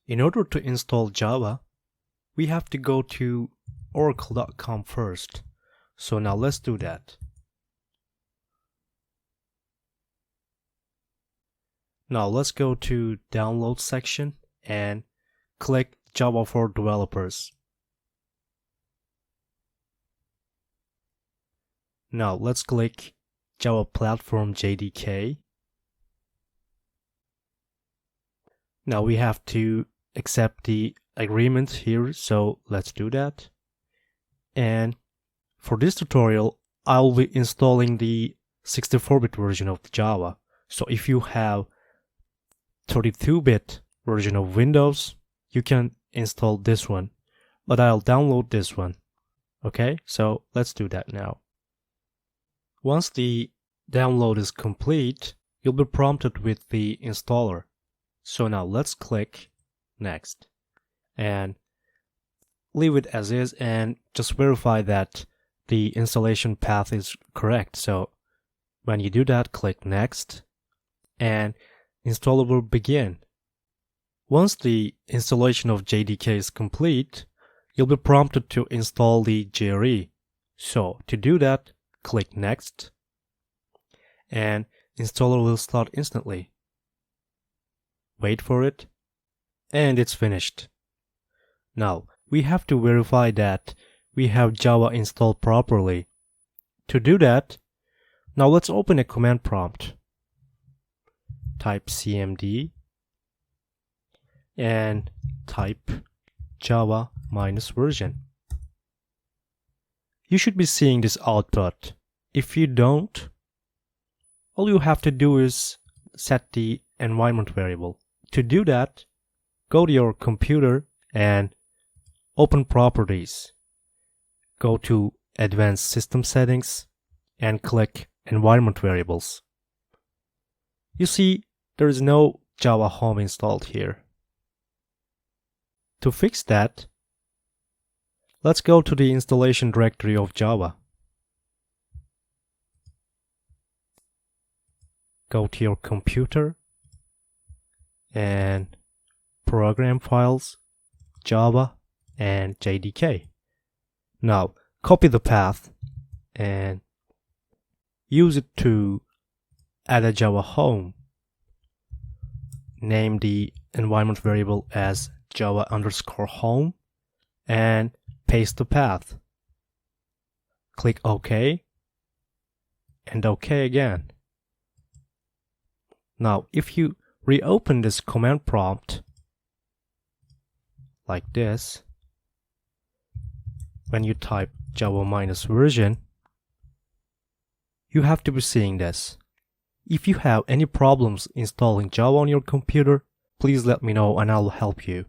In order to install Java, we have to go to oracle.com first. So now let's do that. Now let's go to download section and click Java for Developers. Now let's click Java Platform JDK. Now we have to accept the agreement here, so let's do that. And for this tutorial, I'll be installing the 64-bit version of Java. So if you have 32-bit version of Windows, you can install this one, but I'll download this one. Okay, so let's do that now. Once the download is complete, you'll be prompted with the installer. So now let's click Next and leave it as is and just verify that the installation path is correct. So when you do that, click Next and installer will begin. Once the installation of JDK is complete, you'll be prompted to install the JRE. So to do that, click Next and installer will start instantly. Wait for it, and it's finished. Now, we have to verify that we have Java installed properly. To do that, now let's open a command prompt. Type cmd and type Java -version. You should be seeing this output. If you don't, all you have to do is set the environment variable. To do that, go to your computer and open Properties. Go to Advanced System Settings and click Environment Variables. You see, there is no Java Home installed here. To fix that, let's go to the installation directory of Java. Go to your computer and Program Files, Java, and JDK. Now copy the path and use it to add a Java home. Name the environment variable as Java_home and paste the path. Click OK and OK again. Now if you reopen this command prompt like this, when you type Java -version, you have to be seeing this. If you have any problems installing Java on your computer, please let me know and I'll help you.